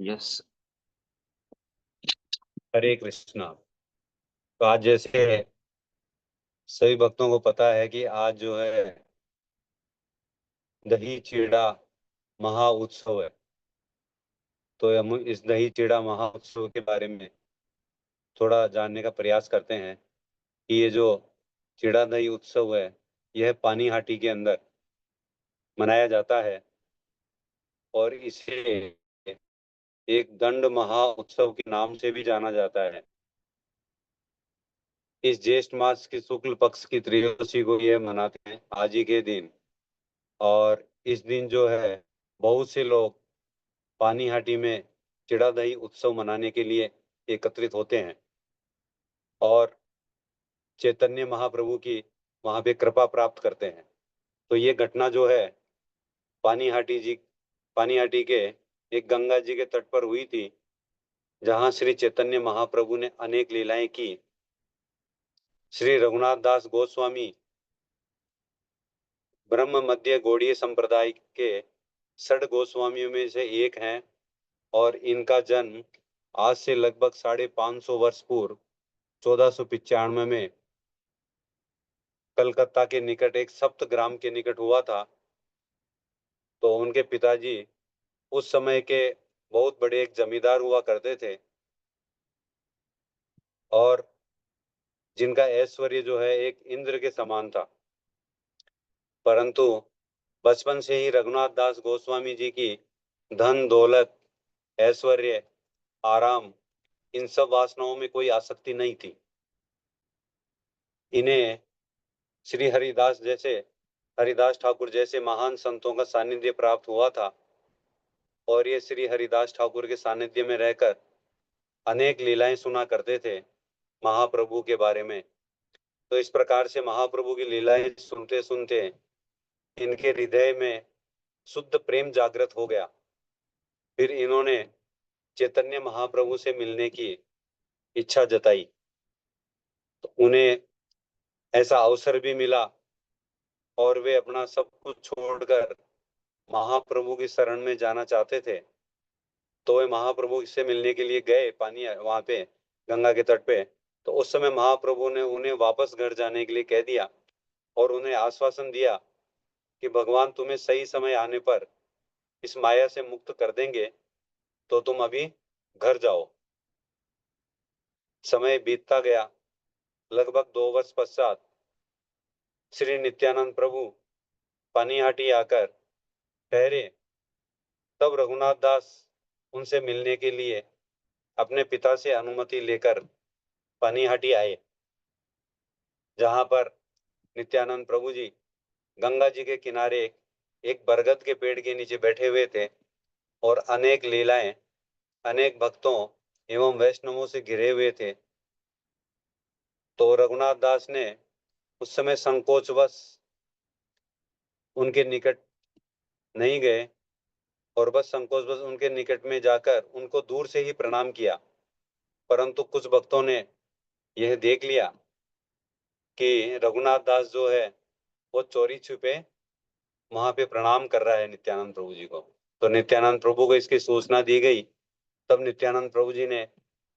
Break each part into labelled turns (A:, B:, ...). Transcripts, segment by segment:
A: Yes.
B: हरे कृष्णा। तो आज जैसे सभी भक्तों को पता है कि आज जो है दही चीड़ा महा उत्सव है। तो हम इस दही चीड़ा महा उत्सव के बारे में थोड़ा जानने का प्रयास करते हैं कि ये जो चीड़ा दही उत्सव है यह पानीहाटी के अंदर मनाया जाता है और इसे एक दंड महा उत्सव के नाम से भी जाना जाता है। इस ज्येष्ठ मास की शुक्ल पक्ष की त्रयोदशी को यह मनाते हैं आज ही के दिन। और इस दिन जो है बहुत से लोग पानीहाटी में चिड़ा दही उत्सव मनाने के लिए एकत्रित होते हैं और चैतन्य महाप्रभु की वहां पे कृपा प्राप्त करते हैं। तो ये घटना जो है पानीहाटी जी पानीहाटी के एक गंगा जी के तट पर हुई थी, जहां श्री चैतन्य महाप्रभु ने अनेक लीलाएं की। श्री रघुनाथ दास गोस्वामी ब्रह्म मध्य गौड़ीय संप्रदाय के षड गोस्वामियों में से एक हैं और इनका जन्म आज से लगभग 550 वर्ष पूर्व 1495 में कलकत्ता के निकट एक सप्त ग्राम के निकट हुआ था। तो उनके पिताजी उस समय के बहुत बड़े एक जमींदार हुआ करते थे और जिनका ऐश्वर्य जो है एक इंद्र के समान था। परंतु बचपन से ही रघुनाथ दास गोस्वामी जी की धन दौलत ऐश्वर्य आराम इन सब वासनाओं में कोई आसक्ति नहीं थी। इन्हें श्री हरिदास ठाकुर जैसे महान संतों का सानिध्य प्राप्त हुआ था और ये श्री हरिदास ठाकुर के सानिध्य में रहकर अनेक लीलाएं सुना करते थे महाप्रभु के बारे में। तो इस प्रकार से महाप्रभु की लीलाएं सुनते सुनते इनके हृदय में शुद्ध प्रेम जागृत हो गया। फिर इन्होंने चैतन्य महाप्रभु से मिलने की इच्छा जताई। तो उन्हें ऐसा अवसर भी मिला और वे अपना सब कुछ छोड़कर महाप्रभु की शरण में जाना चाहते थे। तो वे महाप्रभु से मिलने के लिए गए पानी वहां पे गंगा के तट पे। तो उस समय महाप्रभु ने उन्हें वापस घर जाने के लिए कह दिया और उन्हें आश्वासन दिया कि भगवान तुम्हें सही समय आने पर इस माया से मुक्त कर देंगे, तो तुम अभी घर जाओ। समय बीतता गया। लगभग 2 वर्ष पश्चात श्री नित्यानंद प्रभु पानीहाटी आकर ठहरे। तब रघुनाथ दास उनसे मिलने के लिए अपने पिता से अनुमति लेकर पानीहाटी आए, जहां पर नित्यानंद प्रभु जी गंगा जी के किनारे एक बरगद के पेड़ के नीचे बैठे हुए थे और अनेक लीलाएं अनेक भक्तों एवं वैष्णवों से घिरे हुए थे। तो रघुनाथ दास ने उस समय संकोचवश उनके निकट नहीं गए और बस संकोचवश उनके निकट में जाकर उनको दूर से ही प्रणाम किया। परंतु कुछ भक्तों ने यह देख लिया कि रघुनाथ दास जो है वो चोरी छुपे वहां पे प्रणाम कर रहा है नित्यानंद प्रभु जी को। तो नित्यानंद प्रभु को इसकी सूचना दी गई। तब नित्यानंद प्रभु जी ने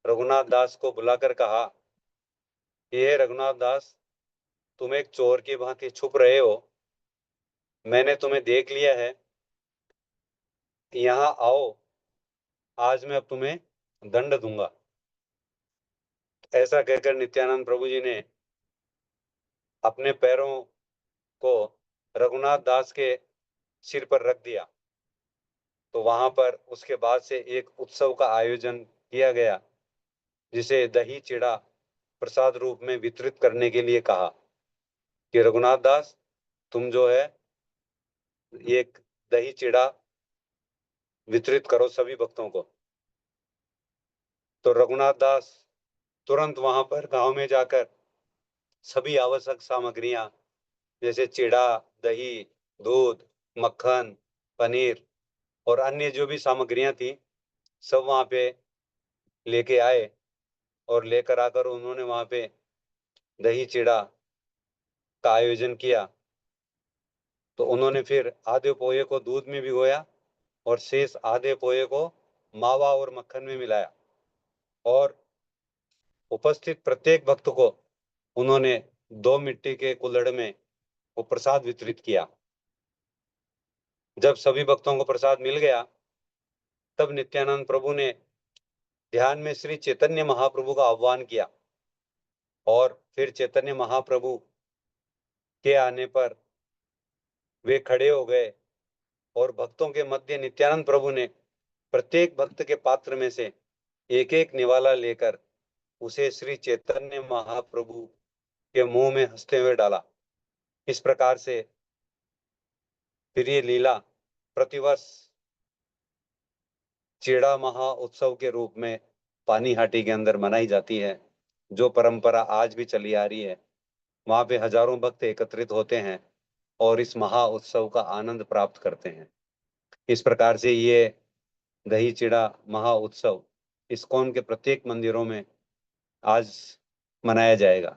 B: रघुनाथ दास को बुलाकर कहा कि हे रघुनाथ दास, तुम एक चोर की भांति छुप रहे हो। मैंने तुम्हें देख लिया है। यहाँ आओ, आज मैं अब तुम्हें दंड दूंगा। ऐसा कहकर नित्यानंद प्रभु जी ने अपने पैरों को रघुनाथ दास के सिर पर रख दिया। तो वहां पर उसके बाद से एक उत्सव का आयोजन किया गया, जिसे दही चिड़ा प्रसाद रूप में वितरित करने के लिए कहा कि रघुनाथ दास, तुम जो है एक दही चिड़ा वितरित करो सभी भक्तों को। तो रघुनाथ दास तुरंत वहां पर गांव में जाकर सभी आवश्यक सामग्रियां जैसे चिड़ा, दही, दूध, मक्खन, पनीर और अन्य जो भी सामग्रियां थी सब वहां पे लेके आए और लेकर आकर उन्होंने वहां पे दही चिड़ा का आयोजन किया। तो उन्होंने फिर आधे पोहे को दूध में भिगोया और शेष आधे पोहे को मावा और मक्खन में मिलाया और उपस्थित प्रत्येक भक्त को उन्होंने 2 मिट्टी के कुल्हड़ में वो प्रसाद वितरित किया। जब सभी भक्तों को प्रसाद मिल गया तब नित्यानंद प्रभु ने ध्यान में श्री चैतन्य महाप्रभु का आह्वान किया और फिर चैतन्य महाप्रभु के आने पर वे खड़े हो गए और भक्तों के मध्य नित्यानंद प्रभु ने प्रत्येक भक्त के पात्र में से एक एक निवाला लेकर उसे श्री चैतन्य महाप्रभु के मुंह में हंसते हुए डाला। इस प्रकार से फिर ये लीला प्रतिवर्ष चेड़ा महा उत्सव के रूप में पानीहाटी के अंदर मनाई जाती है, जो परंपरा आज भी चली आ रही है। वहां पे हजारों भक्त एकत्रित होते हैं और इस महा उत्सव का आनंद प्राप्त करते हैं। इस प्रकार से ये दही चिड़ा महा उत्सव इस्कॉन के प्रत्येक मंदिरों में आज मनाया जाएगा।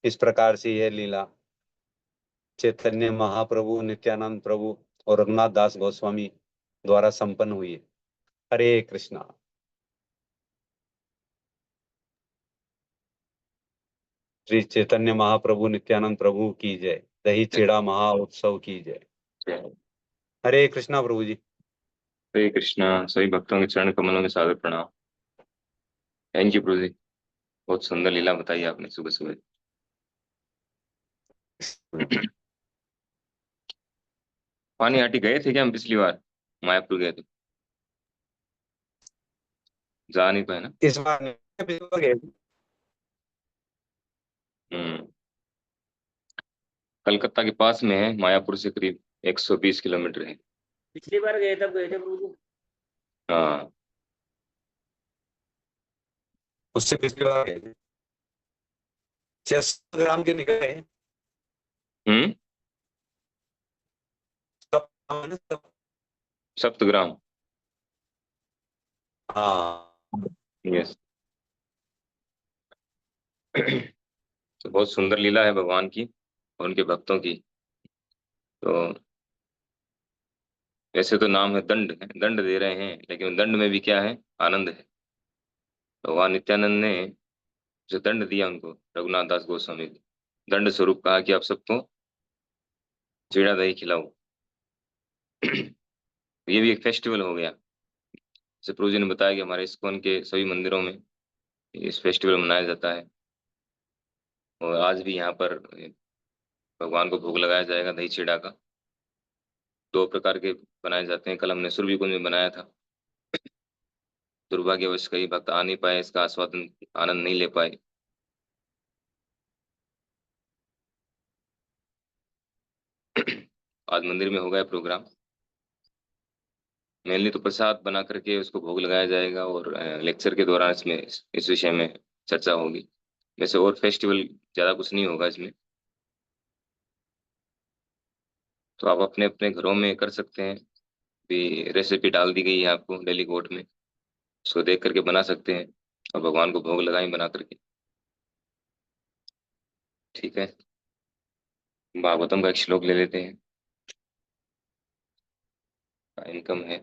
B: इस प्रकार से यह लीला चैतन्य महाप्रभु, नित्यानंद प्रभु और रघुनाथ दास गोस्वामी द्वारा संपन्न हुई है। हरे कृष्णा। श्री चैतन्य महाप्रभु नित्यानंद प्रभु की जय। दही चिड़ा महा उत्सव की जय। हरे कृष्णा प्रभु जी।
A: हरे कृष्णा। सभी भक्तों के चरण कमलों में सादर प्रणाम। थैंक यू प्रभु जी, बहुत सुंदर लीला बताई आपने सुबह सुबह। पानीहाटी गए थे क्या हम पिछली बार? मायापुर गए थे, जा नहीं पाए ना।
B: इस बार नहीं, पिछली बार गए थे।
A: हम्म। कलकत्ता के पास में है, मायापुर से करीब 120 किलोमीटर है।
C: पिछली बार गए तब गए थे प्रभु जी।
A: हाँ,
B: उससे पिछली बार गए थे। 600 ग्राम के निकले।
A: हम्म।
B: सब।
A: सप्तग्राम।
B: हाँ।
A: यस। तो बहुत सुंदर लीला है भगवान की और उनके भक्तों की। तो वैसे तो नाम है दंड, है दंड दे रहे हैं, लेकिन दंड में भी क्या है? आनंद है। भगवान नित्यानंद ने जो दंड दिया उनको, रघुनाथ दास गोस्वामी को दंड स्वरूप कहा कि आप सबको चीड़ा दही खिलाओ। ये भी एक फेस्टिवल हो गया। जैसे प्रभु जी ने बताया कि हमारे इस्कॉन के सभी मंदिरों में इस फेस्टिवल मनाया जाता है और आज भी यहाँ पर भगवान को भोग लगाया जाएगा दही चीड़ा का। 2 प्रकार के बनाए जाते हैं। कल हमने सुरभि कुंज में बनाया था। दुर्भाग्यवश कई भक्त आ नहीं पाए, इसका आस्वादन आनंद नहीं ले पाए। आज मंदिर में हो गया प्रोग्राम। मेनली तो प्रसाद बना करके उसको भोग लगाया जाएगा और लेक्चर के दौरान इसमें इस विषय में चर्चा होगी। वैसे और फेस्टिवल ज़्यादा कुछ नहीं होगा इसमें। तो आप अपने अपने घरों में कर सकते हैं। भी रेसिपी डाल दी गई है आपको डेली कोड में, उसको देख करके बना सकते हैं और भगवान को भोग लगाएं बना करके। ठीक है, भागवतम का एक श्लोक ले लेते हैं। इनकम है